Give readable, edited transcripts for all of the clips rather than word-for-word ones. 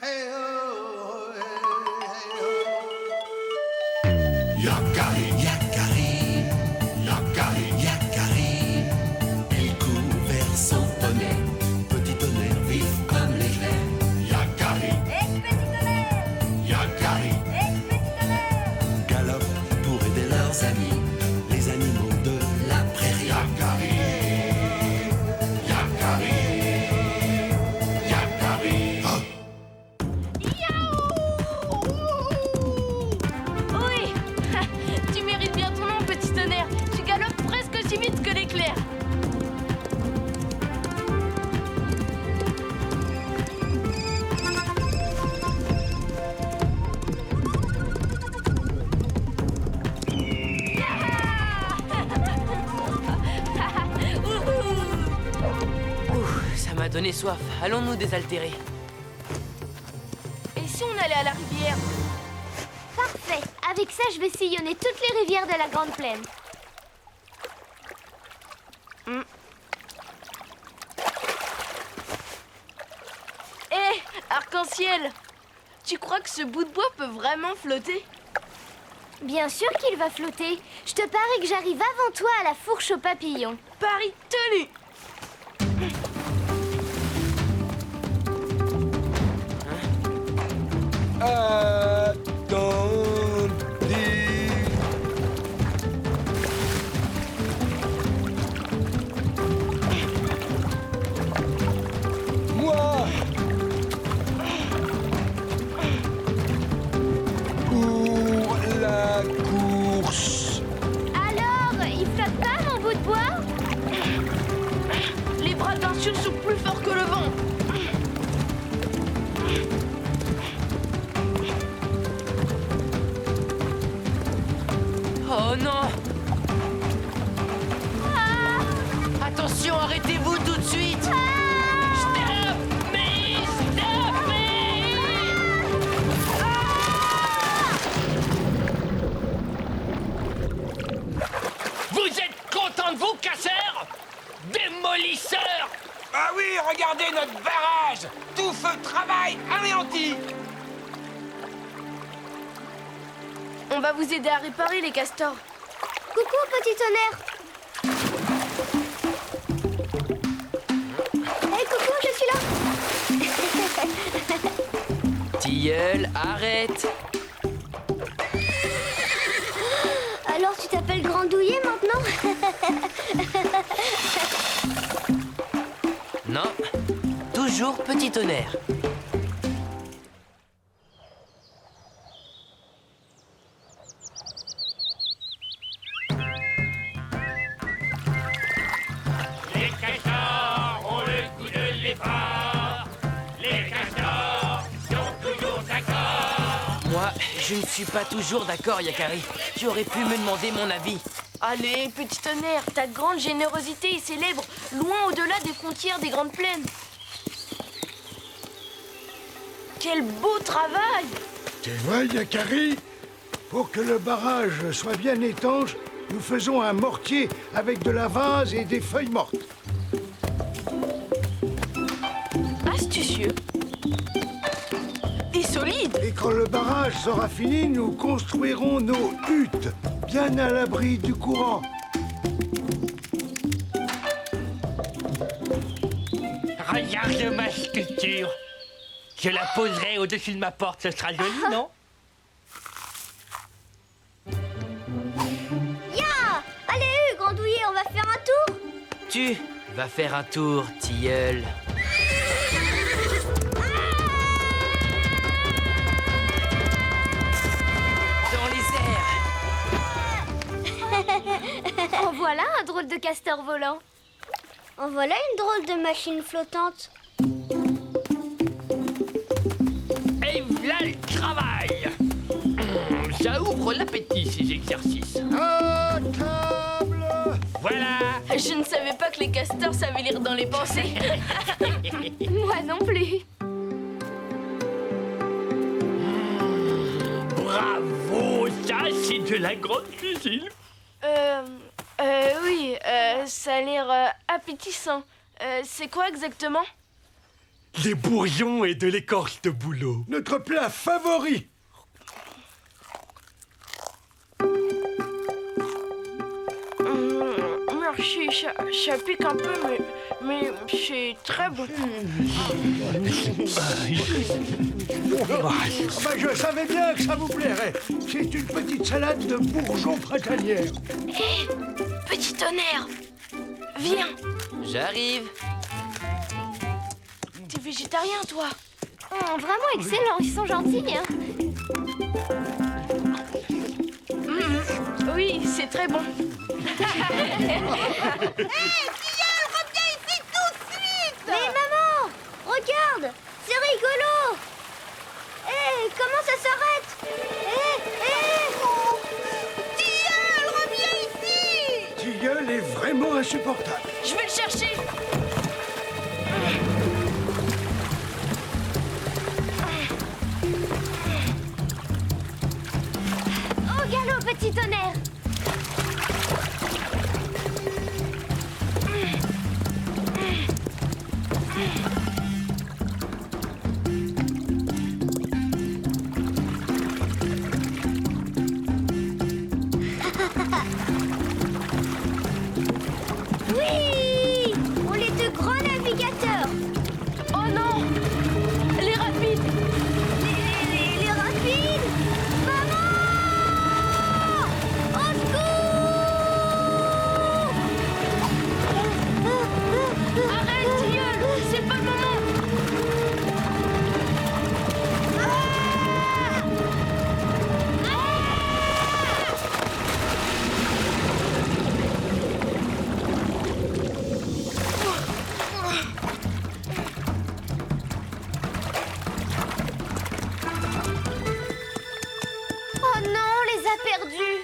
Yakari, Yakari, Yakari, Yakari. Il court vers son poney, petit tonnerre vif comme l'éclair. Yakari, Petit tonnerre, Yakari, petit tonnerre. galope pour aider leurs amis, les animaux de la prairie. Yakari, Yakari, Yakari. Oh. Oui. Tu mérites bien ton nom, petit tonnerre. Tu galopes presque aussi vite que l'éclair. Ça m'a donné soif. Allons-nous désaltérer. Et si on allait à la rivière? Parfait. Avec ça, je vais sillonner toutes les rivières de la Grande Plaine. Hé, arc-en-ciel! Tu crois que ce bout de bois peut vraiment flotter? Bien sûr qu'il va flotter. Je te parie que j'arrive avant toi à la fourche aux papillons. Pari tenu! Attendez. Moi. Pour la course. Alors, il flotte pas mon bout de bois? Les bras d'Arthur sont plus forts que le vent! Oh non! Attention, arrêtez-vous tout de suite! Stop me! Stop me! Vous êtes contents de vous, casseurs? Démolisseurs! Ah oui, regardez notre barrage! Tout feu de travail anéanti! On va vous aider à réparer les castors. Coucou, petit tonnerre. Hé, coucou, je suis là. Tilleul, arrête! Alors, tu t'appelles Grandouillet maintenant? Non, toujours petit tonnerre. Les castors ont le goût de l'effort. Les castors sont toujours d'accord. Moi, je ne suis pas toujours d'accord, Yakari. Tu aurais pu me demander mon avis. Allez, petit tonnerre, ta grande générosité est célèbre, loin au-delà des frontières des Grandes Plaines. Quel beau travail! Tu vois, Yakari, pour que le barrage soit bien étanche, nous faisons un mortier avec de la vase et des feuilles mortes. Astucieux. Et solide. Et quand le barrage sera fini, nous construirons nos huttes, bien à l'abri du courant. Regarde ma sculpture. Je la poserai au-dessus de ma porte, ce sera joli, non? Ya! Allez, Grandouillet, on va faire un tour. Tu vas faire un tour, Tilleul. Dans les airs. En voilà un drôle de castor volant. En voilà une drôle de machine flottante. Et voilà le travail. Ça ouvre l'appétit, ces exercices. À table! Voilà. Je ne savais pas que les castors savaient lire dans les pensées. Moi non plus. Bravo, ça c'est de la grande cuisine. Oui, ça a l'air appétissant. C'est quoi exactement? des bourgeons et de l'écorce de bouleau. Notre plat favori. Merci, ça pique un peu, mais c'est très bon. Je savais bien que ça vous plairait. C'est une petite salade de bourgeons printanières. Hé, petit tonnerre, viens. J'arrive. T'es végétarien, toi? Vraiment excellent, ils sont gentils, hein. Oui, c'est très bon. Mais maman, regarde, c'est rigolo. Hé, comment ça s'arrête? Tilleul est vraiment insupportable. Je vais le chercher. Au galop, petit tonnerre. Oui, on est de grands navigateurs. Oh non, les rapides. Les rapides. Maman, au secours. Arrête, Tilleul, c'est pas le moment. Oh non, on les a perdus.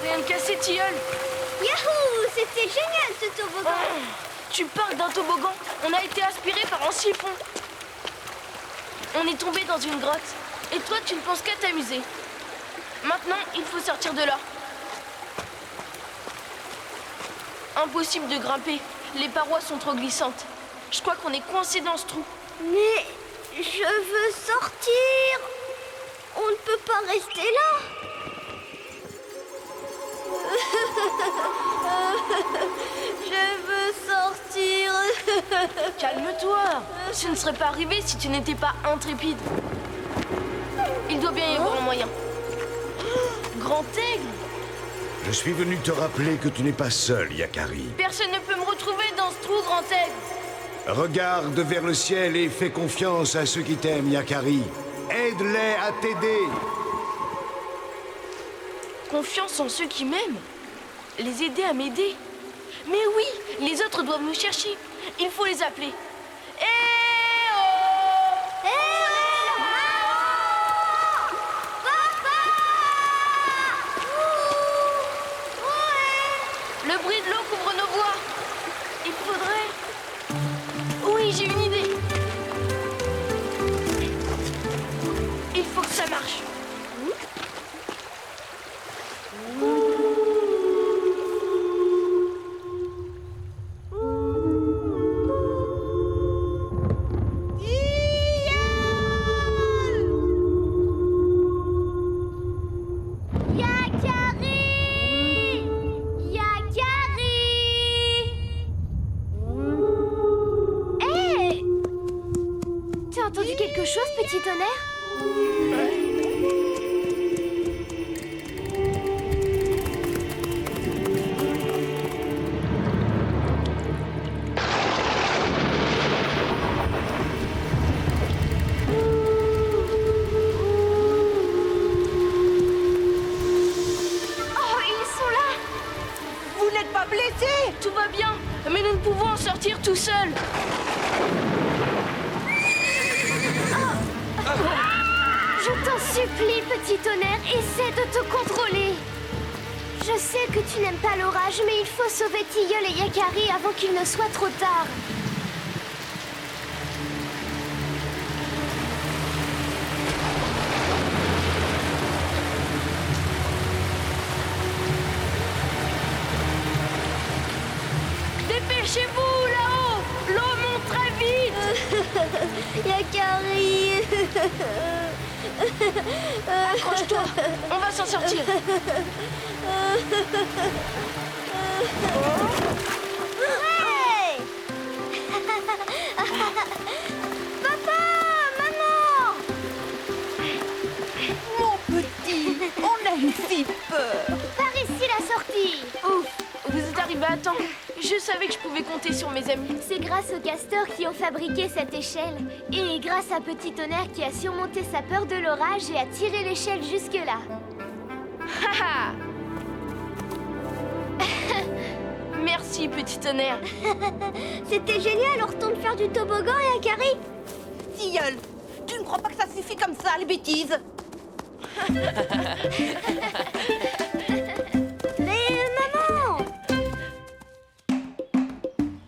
Rien de cassé, Tilleul. Yahoo, c'était génial ce toboggan. Tu parles d'un toboggan. On a été aspiré par un siphon. On est tombé dans une grotte. Et toi, tu ne penses qu'à t'amuser. Maintenant, il faut sortir de là. Impossible de grimper. Les parois sont trop glissantes. Je crois qu'on est coincé dans ce trou. Mais je veux sortir. On ne peut pas rester là. Je veux sortir. Calme-toi. Ce ne serait pas arrivé si tu n'étais pas intrépide. Il doit bien y avoir un moyen. Grand aigle. Je suis venu te rappeler que tu n'es pas seul, Yakari. Personne ne peut me retrouver dans ce trou, grand aigle. Regarde vers le ciel et fais confiance à ceux qui t'aiment, Yakari. Aide-les à t'aider. Confiance en ceux qui m'aiment. Les aider à m'aider. Mais oui, les autres doivent me chercher. Il faut les appeler. Eh oh! Le bruit de l'eau couvre nos voix. Il faudrait... Oui, j'ai une idée. Il faut que ça marche. T'as entendu quelque chose, petit tonnerre? Oh, ils sont là! Vous n'êtes pas blessé? Tout va bien, mais nous ne pouvons en sortir tout seuls. Je t'en supplie, petit tonnerre, essaie de te contrôler. Je sais que tu n'aimes pas l'orage, mais il faut sauver Tilleul et Yakari avant qu'il ne soit trop tard. Dépêchez-vous là-haut! L'eau monte très vite! Yakari. Accroche-toi, on va s'en sortir. Hey. Papa, maman. Mon petit, on a eu si peur. Par ici la sortie. Ouf, vous êtes arrivés à temps. Je savais que je pouvais compter sur mes amis. C'est grâce aux castors qui ont fabriqué cette échelle. Et grâce à Petit Tonnerre qui a surmonté sa peur de l'orage et a tiré l'échelle jusque-là. Haha. Merci, petit tonnerre. C'était génial, on retourne faire du toboggan, Yakari. Tilleul, tu ne crois pas que ça suffit comme ça, les bêtises? Mais maman.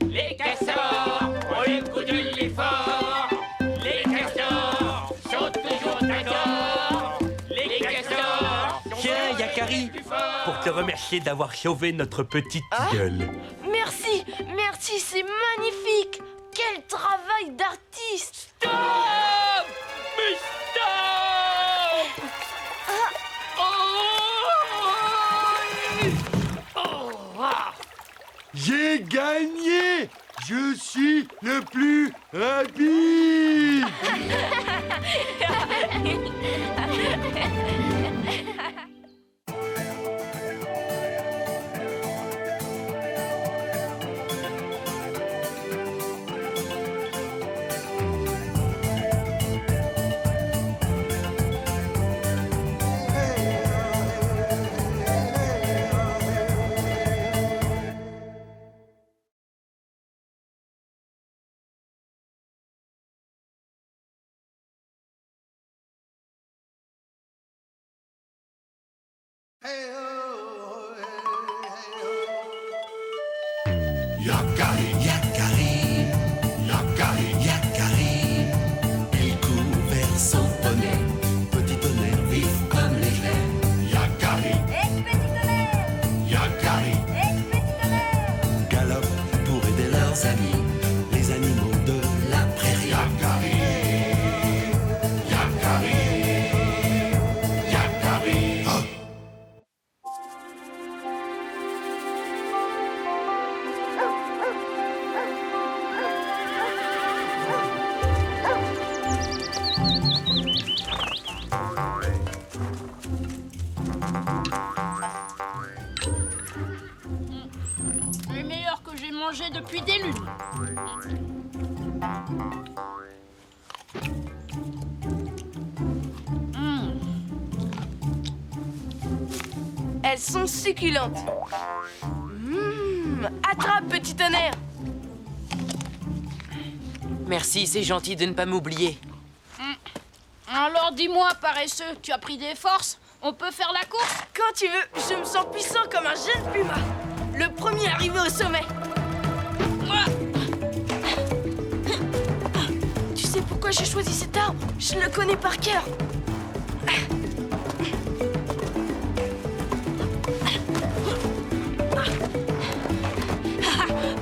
Les castors ont le goût de l'effort. Les castors sont toujours d'accord. Les castors sont... Tiens, Yakari, pour te remercier d'avoir sauvé notre petite gueule. Merci, merci, c'est magnifique. Quel travail d'artiste. Stop! Mais stop! J'ai gagné! Je suis le plus rapide! Yakari, Yakari, Yakari, Yakari. Il court vers son poney, petit tonnerre vif comme l'éclair. Yakari, Yakari, galope pour aider leurs amis, les animaux de la prairie. Yakari, Yakari, Yakari. Oh. Le meilleur que j'ai mangé depuis des lunes. Elles sont succulentes. Attrape, petit tonnerre. Merci, c'est gentil de ne pas m'oublier. Alors dis-moi, paresseux, tu as pris des forces? On peut faire la course? Quand tu veux, je me sens puissant comme un jeune puma. Le premier arrivé au sommet. Tu sais pourquoi j'ai choisi cet arbre? Je le connais par cœur.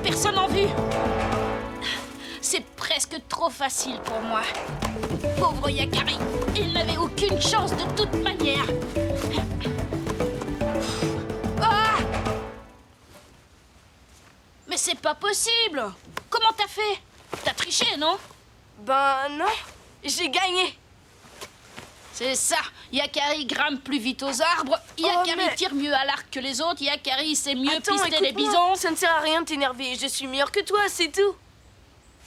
Personne en vue. C'est presque trop facile pour moi. Pauvre Yakari, il n'avait aucune chance de toute manière. Ah! Mais c'est pas possible. Comment t'as fait? T'as triché, non? Ben non, j'ai gagné. C'est ça. Yakari grimpe plus vite aux arbres. Yakari mais- tire mieux à l'arc que les autres. Yakari sait mieux Attends, pister les écoute-moi. bisons. Ça ne sert à rien de t'énerver. Je suis meilleur que toi, c'est tout.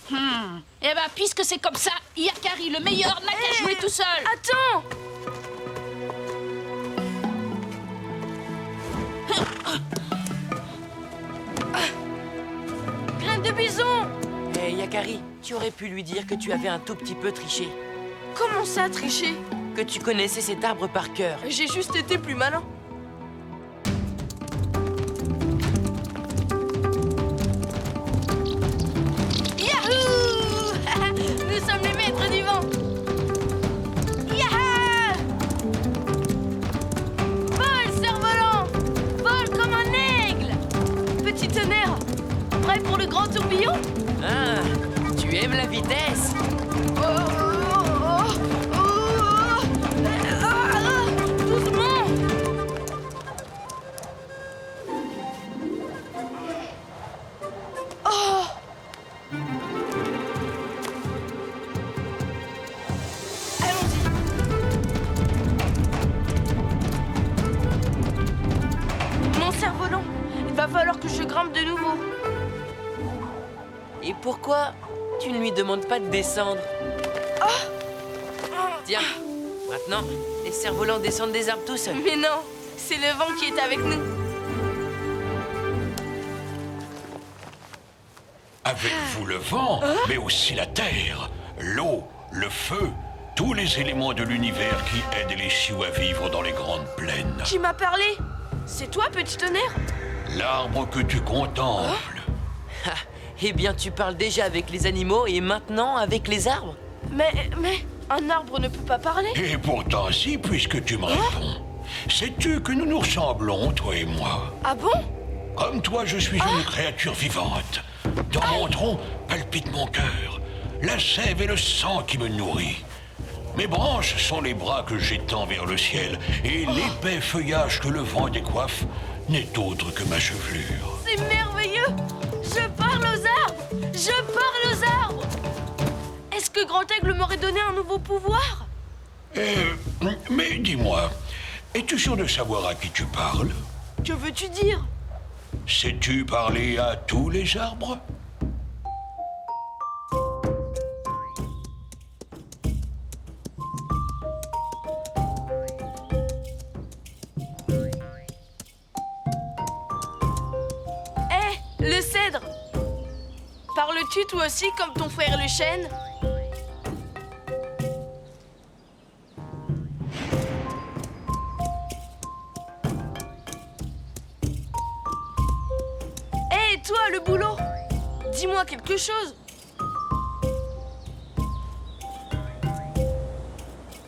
Eh ben, puisque c'est comme ça, Yakari, le meilleur, n'a qu'à jouer tout seul. Attends. Graine de bison. Hé, Yakari, tu aurais pu lui dire que tu avais un tout petit peu triché. Comment ça, tricher? que tu connaissais cet arbre par cœur. J'ai juste été plus malin. Yahoo! Nous sommes les maîtres du vent. Yaha! Vole, cerf-volant! Vole comme un aigle! Petit tonnerre, prêt pour le grand tourbillon? Ah, tu aimes la vitesse? Doucement! Oh! Allons-y! Mon cerf-volant, il va falloir que je grimpe de nouveau. Et pourquoi tu ne lui demandes pas de descendre? Tiens, maintenant, les cerfs-volants descendent des arbres tout seuls. Mais non, c'est le vent qui est avec nous. Avec vous le vent, mais aussi la terre, l'eau, le feu, tous les éléments de l'univers qui aident les chiots à vivre dans les grandes plaines. Qui m'a parlé? C'est toi, petit tonnerre? L'arbre que tu contemples. Ah, eh bien, tu parles déjà avec les animaux et maintenant avec les arbres? Mais, un arbre ne peut pas parler. Et pourtant si, puisque tu me réponds. Sais-tu que nous nous ressemblons, toi et moi? Ah bon? Comme toi, je suis une créature vivante. Dans mon tronc palpite mon cœur, la sève et le sang qui me nourrit. Mes branches sont les bras que j'étends vers le ciel, et l'épais feuillage que le vent décoiffe n'est autre que ma chevelure. C'est merveilleux! Je parle aux arbres! Je parle aux arbres! Est-ce que Grand Aigle m'aurait donné un nouveau pouvoir? Mais dis-moi, es-tu sûr de savoir à qui tu parles? Que veux-tu dire? Sais-tu parler à tous les arbres? Le cèdre! Parles-tu toi aussi comme ton frère le chêne? Hé, toi, le boulot! Dis-moi quelque chose!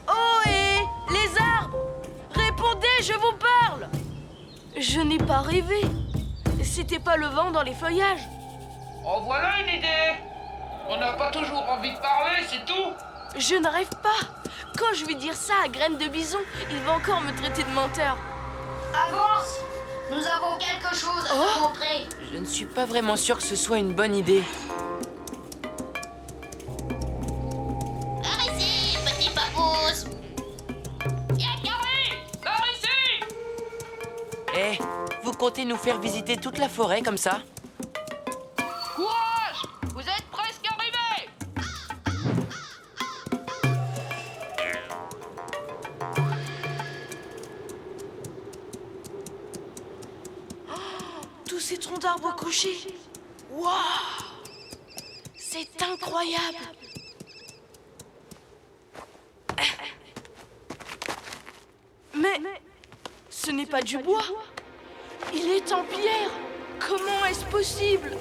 Oh, hé! Les arbres! Répondez, je vous parle! Je n'ai pas rêvé! C'était pas le vent dans les feuillages. Oh, voilà une idée. On n'a pas toujours envie de parler, c'est tout. Je ne rêve pas. Quand je vais dire ça à Graine de Bison, il va encore me traiter de menteur. Avance! Nous avons quelque chose à te montrer. Je ne suis pas vraiment sûr que ce soit une bonne idée. Par ici, petit papousse. Yakari! Par ici! Eh, vous comptez nous faire visiter toute la forêt comme ça? Courage! Vous êtes presque arrivés! Tous ces troncs d'arbres couchés. Waouh! C'est incroyable! Mais ce n'est pas du bois. Il est en pierre. Comment est-ce possible?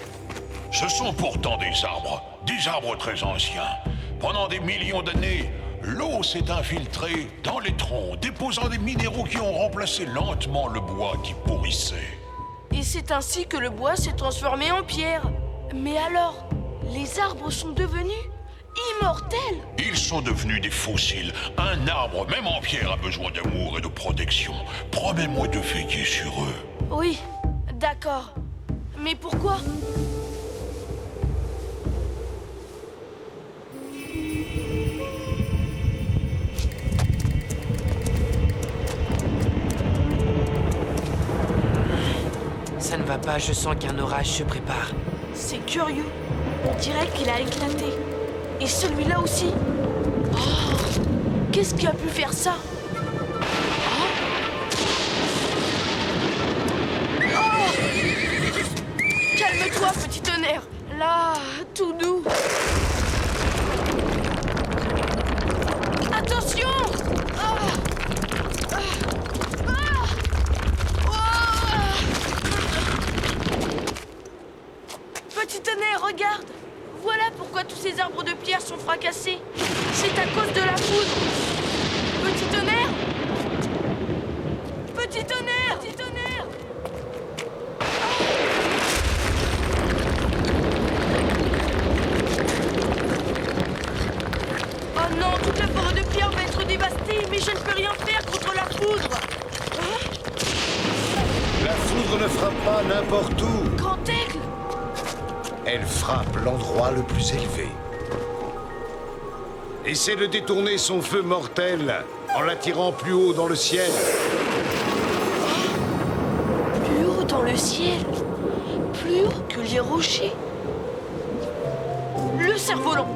Ce sont pourtant des arbres très anciens. Pendant des millions d'années, l'eau s'est infiltrée dans les troncs, déposant des minéraux qui ont remplacé lentement le bois qui pourrissait. Et c'est ainsi que le bois s'est transformé en pierre. Mais alors, les arbres sont devenus immortels. Ils sont devenus des fossiles. Un arbre, même en pierre, a besoin d'amour et de protection. Promets-moi de veiller sur eux. Oui, d'accord. Mais pourquoi? Ça ne va pas, je sens qu'un orage se prépare. C'est curieux. On dirait qu'il a éclaté. Et celui-là aussi. Oh, qu'est-ce qui a pu faire ça? Oh, calme-toi, petit tonnerre. Là, tout doux. Attention! Petit tonnerre, regarde! Voilà pourquoi tous ces arbres de pierre sont fracassés. C'est à cause de la foudre. Petit tonnerre! Petit tonnerre! Petit tonnerre! Oh non, toute la forêt de pierre va être dévastée, mais je ne peux rien faire contre la foudre. La foudre ne frappe pas n'importe où. Grand aigle! Elle frappe l'endroit le plus élevé. Essaie de détourner son feu mortel en l'attirant plus haut dans le ciel. Plus haut dans le ciel, plus haut que les rochers. Le cerf-volant.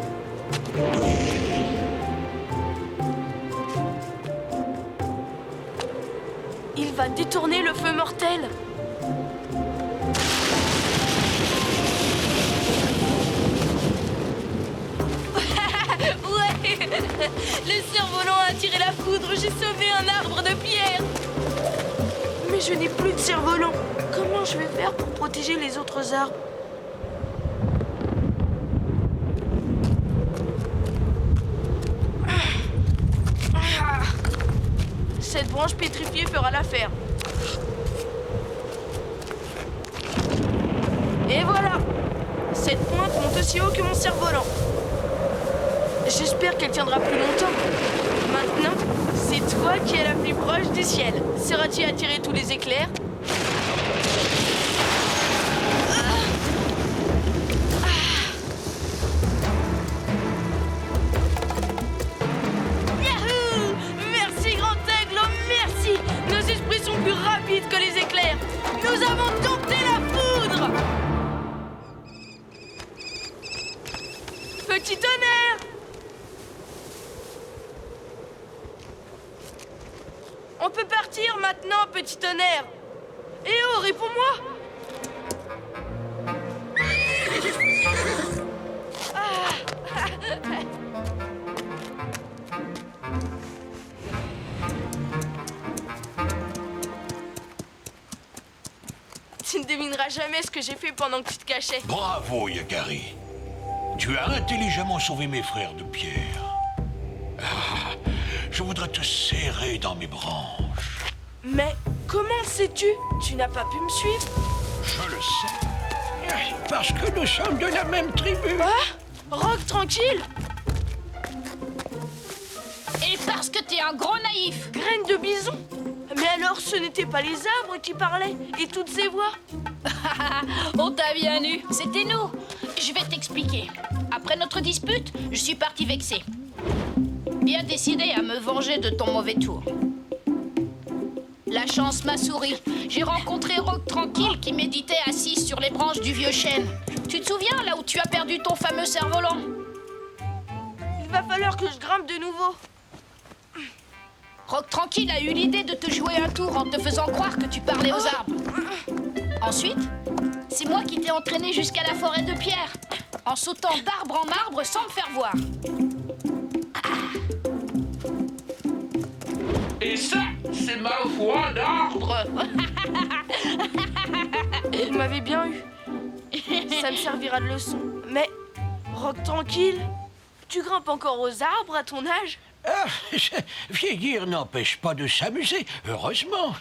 Il va détourner le feu mortel. Ouais, le cerf-volant a attiré la foudre. J'ai sauvé un arbre de pierre. Mais je n'ai plus de cerf-volant. Comment je vais faire pour protéger les autres arbres? Cette branche pétrifiée fera l'affaire. Et voilà! Cette pointe monte aussi haut que mon cerf-volant. J'espère qu'elle tiendra plus longtemps. Maintenant, c'est toi qui es la plus proche du ciel. Sauras-tu attirer tous les éclairs? Yahoo! Merci, grand aigle, oh, merci! Nos esprits sont plus rapides que les éclairs. Nous avons dompté la foudre! Petit tonnerre! On peut partir maintenant, petit tonnerre. Eh oh, réponds-moi! Tu ne devineras jamais ce que j'ai fait pendant que tu te cachais. Bravo, Yakari. Tu as intelligemment sauvé mes frères de pierre. Ah, je voudrais te serrer dans mes branches. Mais comment sais-tu? Tu n'as pas pu me suivre? Je le sais. Parce que nous sommes de la même tribu. Ah, Rock, tranquille. Et parce que t'es un gros naïf. Graine de bison. Mais alors, ce n'étaient pas les arbres qui parlaient et toutes ces voix? On t'a bien eu. C'était nous. Je vais t'expliquer. Après notre dispute, je suis partie vexée. Bien décidée à me venger de ton mauvais tour. La chance m'a souri. J'ai rencontré Rock Tranquille qui méditait assis sur les branches du vieux chêne. Tu te souviens, là où tu as perdu ton fameux cerf-volant? Il va falloir que je grimpe de nouveau. Rock Tranquille a eu l'idée de te jouer un tour en te faisant croire que tu parlais aux arbres. Ensuite, c'est moi qui t'ai entraîné jusqu'à la forêt de pierre, en sautant d'arbre en arbre sans me faire voir. Et ça, c'est ma voix d'arbre. Vous m'avez bien eu. Ça me servira de leçon. Mais, Rock Tranquille, tu grimpes encore aux arbres à ton âge? Ah, vieillir n'empêche pas de s'amuser, heureusement.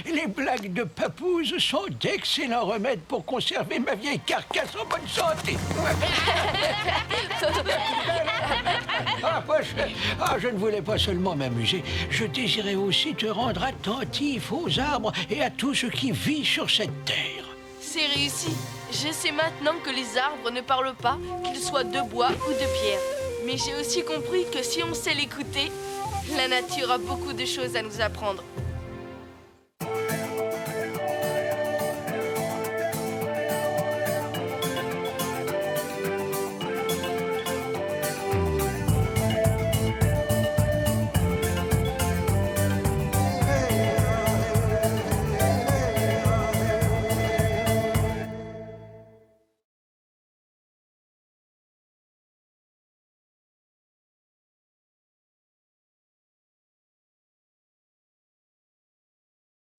Les blagues de papouze sont d'excellents remèdes pour conserver ma vieille carcasse en bonne santé. Je ne voulais pas seulement m'amuser, je désirais aussi te rendre attentif aux arbres et à tout ce qui vit sur cette terre. C'est réussi. Je sais maintenant que les arbres ne parlent pas, qu'ils soient de bois ou de pierre. Mais j'ai aussi compris que si on sait l'écouter, la nature a beaucoup de choses à nous apprendre.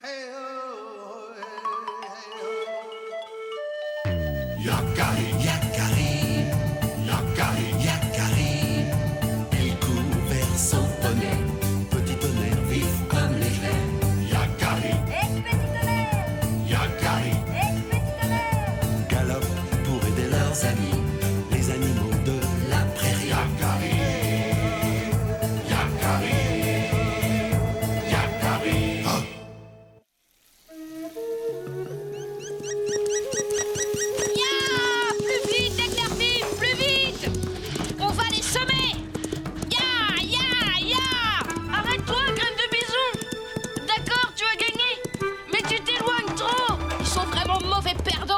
Yakari, Yakari, Yakari, Yakari. Il court vers son poney, petit tonnerre vif comme l'éclair. Yakari, petit tonnerre, Yakari, petit tonnerre. Galope pour aider leurs amis, les animaux de la prairie. Yakari, Yakari, Yakari. Oh.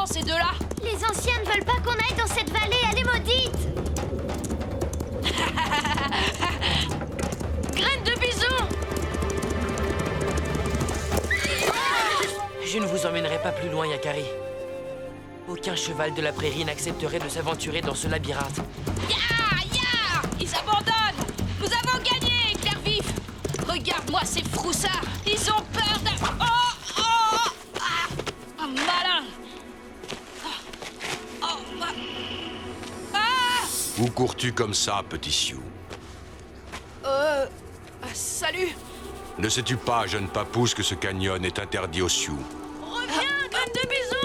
Ces deux-là. Les anciens ne veulent pas qu'on aille dans cette vallée, elle est maudite. Graine de bison. Je ne vous emmènerai pas plus loin, Yakari. Aucun cheval de la prairie n'accepterait de s'aventurer dans ce labyrinthe. Ya! Ils abandonnent. Nous avons gagné, Éclair Vif. Regarde-moi ces froussards. Ils ont peur d'un... malin. Où cours-tu comme ça, petit Sioux? Salut. Ne sais-tu pas, jeune papousse, que ce canyon est interdit aux Sioux? Reviens, graine de bison.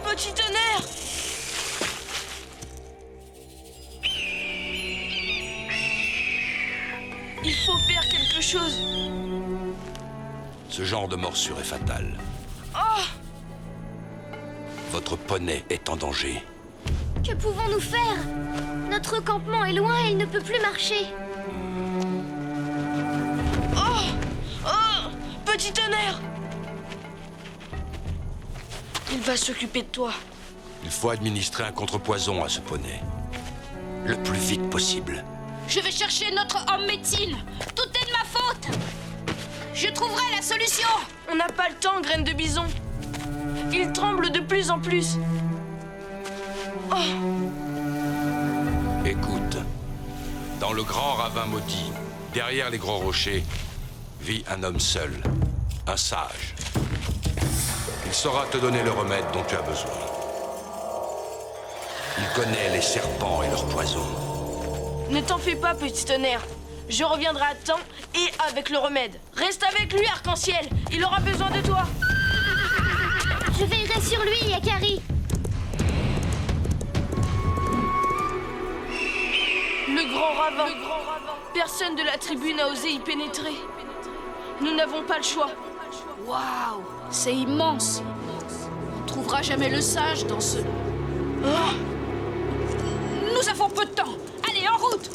Petit tonnerre. Il faut faire quelque chose. Ce genre de morsure est fatale. Oh! Votre poney est en danger. Que pouvons-nous faire? Notre campement est loin et il ne peut plus marcher. Oh! Oh! Petit tonnerre! Il va s'occuper de toi. Il faut administrer un contrepoison à ce poney. Le plus vite possible. Je vais chercher notre homme médecine. Tout est de ma faute. Je trouverai la solution. On n'a pas le temps, graine de bison. Il tremble de plus en plus. Oh! Écoute, dans le grand ravin maudit, derrière les gros rochers, vit un homme seul, un sage. Il saura te donner le remède dont tu as besoin. Il connaît les serpents et leurs poisons. Ne t'en fais pas, petit tonnerre. Je reviendrai à temps et avec le remède. Reste avec lui, Arc-en-Ciel. Il aura besoin de toi. Je veillerai sur lui, Yakari. Le grand ravin. Personne de la tribu n'a osé y pénétrer. Nous n'avons pas le choix. Waouh, c'est immense. On trouvera jamais le sage dans ce... Oh. Nous avons peu de temps. Allez, en route.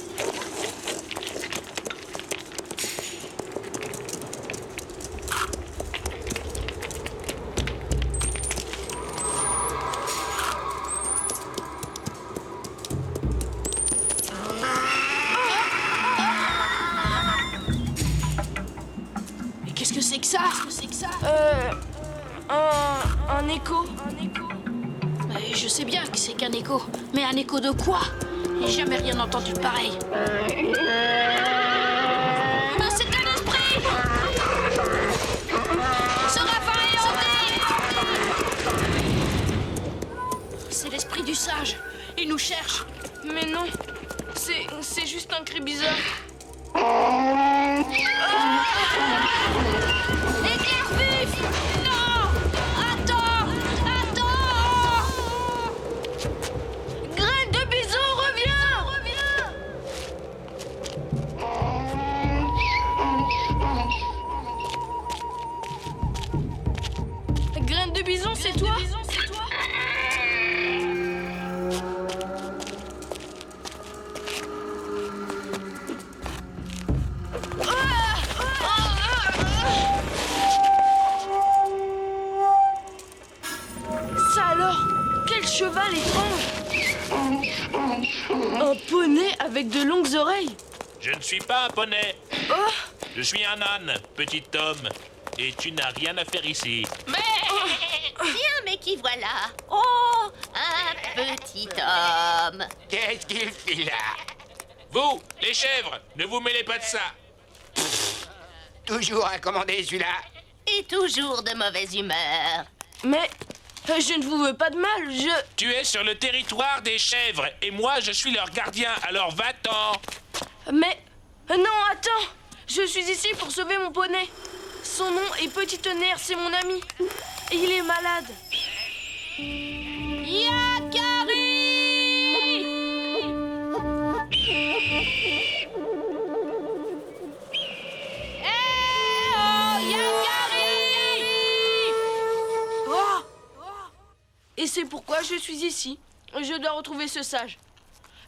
Mais qu'est-ce que c'est que ça? Un écho. Je sais bien que c'est qu'un écho. Mais un écho de quoi? J'ai jamais rien entendu de pareil. Ah, c'est un esprit! Ce ravin est hanté! C'est l'esprit du sage. Il nous cherche. Mais non, c'est juste un cri bizarre. Éclair vif! Non! Attends! Attends! Graine de bison, reviens! Graine de bison, c'est toi? Ça alors? Quel cheval étrange! Un poney avec de longues oreilles? Je ne suis pas un poney. Je suis un âne, petit homme, et tu n'as rien à faire ici. Tiens, mais qui voilà? Oh, un petit homme. Qu'est-ce qu'il fait là? Vous, les chèvres, ne vous mêlez pas de ça. Toujours à commander celui-là. Et toujours de mauvaise humeur. Mais je ne vous veux pas de mal, Tu es sur le territoire des chèvres, et moi je suis leur gardien, alors va-t'en. Mais... Non, attends! Je suis ici pour sauver mon poney. Son nom est Petit Tonnerre, c'est mon ami. Et il est malade. Yakari! Et c'est pourquoi je suis ici. Je dois retrouver ce sage.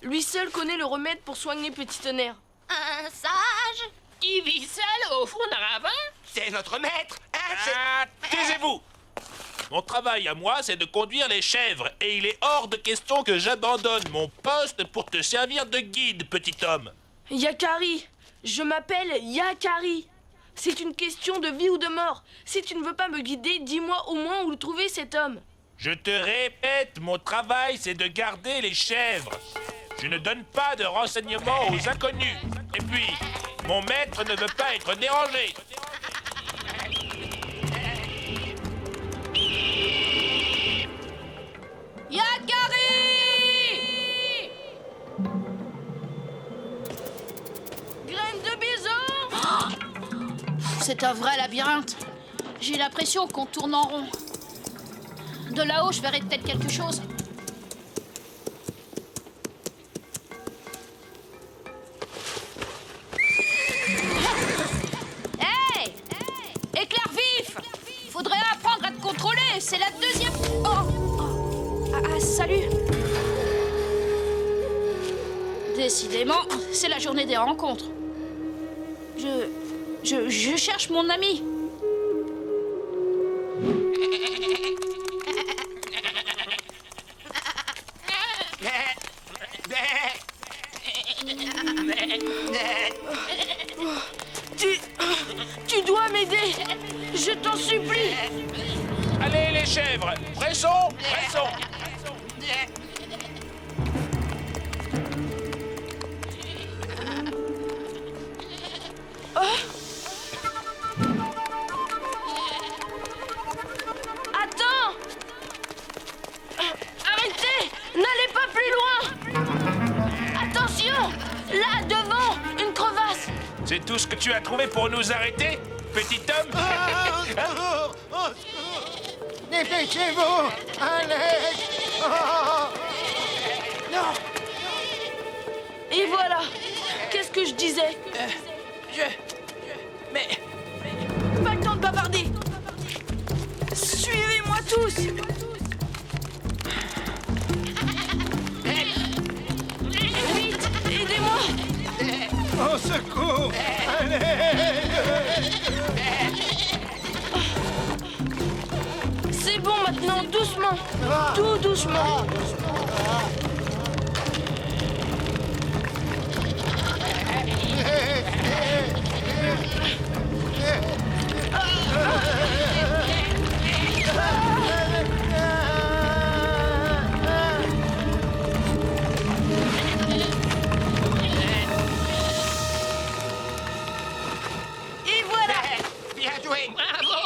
Lui seul connaît le remède pour soigner Petit Tonnerre. Un sage qui vit seul au fond d'un ravin? C'est notre maître, hein? Ah, taisez-vous! Mon travail à moi, c'est de conduire les chèvres, et il est hors de question que j'abandonne mon poste pour te servir de guide, petit homme. Yakari, je m'appelle Yakari. C'est une question de vie ou de mort. Si tu ne veux pas me guider, dis-moi au moins où trouver cet homme. Je te répète, mon travail, c'est de garder les chèvres. Je ne donne pas de renseignements aux inconnus. Et puis, mon maître ne veut pas être dérangé. Yakari! Graine de bison! C'est un vrai labyrinthe. J'ai l'impression qu'on tourne en rond. De là-haut, je verrai peut-être quelque chose. Hey! Éclair vif! Faudrait apprendre à te contrôler, c'est la deuxième... salut! Décidément, c'est la journée des rencontres. Je cherche mon ami. Tu dois m'aider. Je t'en supplie. Allez, les chèvres, pressons, pressons. Attends! Arrêtez! N'allez pas plus loin! Attention! Là, devant! Une crevasse! C'est tout ce que tu as trouvé pour nous arrêter, petit homme? Dépêchez-vous! Allez! Non! Et voilà! Qu'est-ce que je disais? Mais... Pas le temps de bavarder! Suivez-moi tous! Vite! Aidez-moi! Au secours! Allez! C'est bon maintenant, doucement! Tout doucement! Et voilà! Bien joué! Bravo!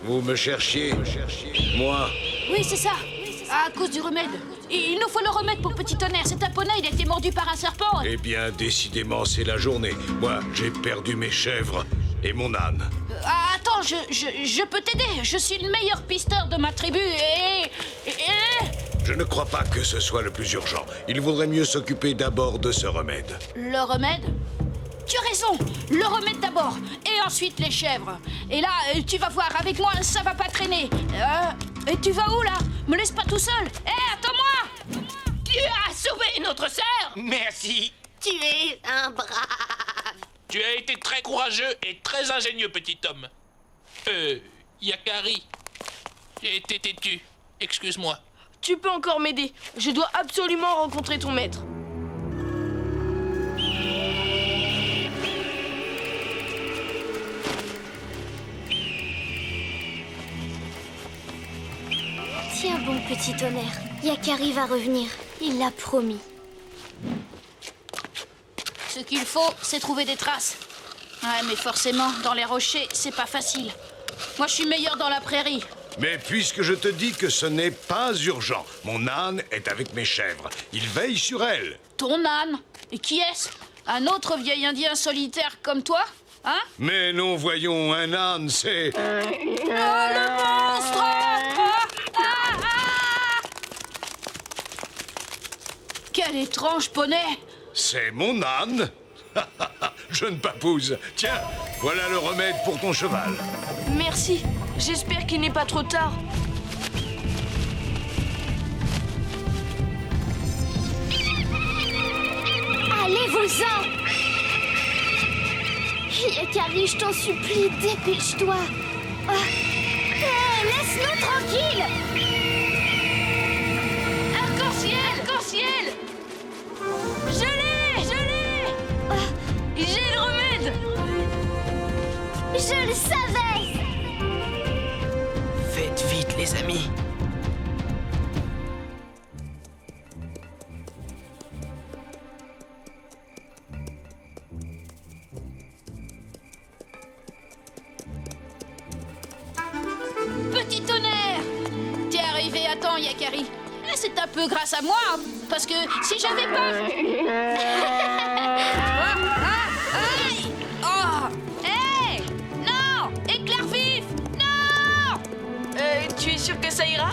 Vous me cherchiez? Moi? Oui, c'est ça. À cause du remède. Il nous faut le remède pour Petit Tonnerre. C'est un poney, il a été mordu par un serpent. Eh bien, décidément, c'est la journée. Moi, j'ai perdu mes chèvres et mon âne. Attends, je peux t'aider. Je suis le meilleur pisteur de ma tribu et... Je ne crois pas que ce soit le plus urgent. Il vaudrait mieux s'occuper d'abord de ce remède. Le remède? Tu as raison. Le remède d'abord. Et ensuite les chèvres. Et là, tu vas voir, avec moi, ça va pas traîner. Et tu vas où, là? Me laisse pas tout seul. Hé, attends-moi! Tu as sauvé notre sœur! Merci! Tu es un brave. Tu as été très courageux et très ingénieux, petit homme. Yakari, j'ai été têtu. Excuse-moi. Tu peux encore m'aider. Je dois absolument rencontrer ton maître. Tiens bon, petit tonnerre. Yakari va revenir. Il l'a promis. Ce qu'il faut, c'est trouver des traces. Ouais, mais forcément, dans les rochers, c'est pas facile. Moi, je suis meilleur dans la prairie. Mais puisque je te dis que ce n'est pas urgent, mon âne est avec mes chèvres. Il veille sur elles. Ton âne? Et qui est-ce? Un autre vieil indien solitaire comme toi? Hein? Mais non, voyons, un âne, c'est... Ah, le monstre! Ah, ah, ah! Quel étrange poney! C'est mon âne. Je ne papouse. Tiens, voilà le remède pour ton cheval. Merci. J'espère qu'il n'est pas trop tard. Allez-vous-en! Yakari, je t'en supplie, dépêche-toi. Hey, laisse-nous tranquille! Arc-en-ciel! Arc-en-ciel! Je l'ai! J'ai le remède! Je le savais! Faites vite, les amis. Petit tonnerre! T'es arrivé à temps, Yakari. C'est un peu grâce à moi, hein, parce que si j'avais pas... Aïe! Oh! Hé! Non! Éclair vif! Non! Tu es sûr que ça ira?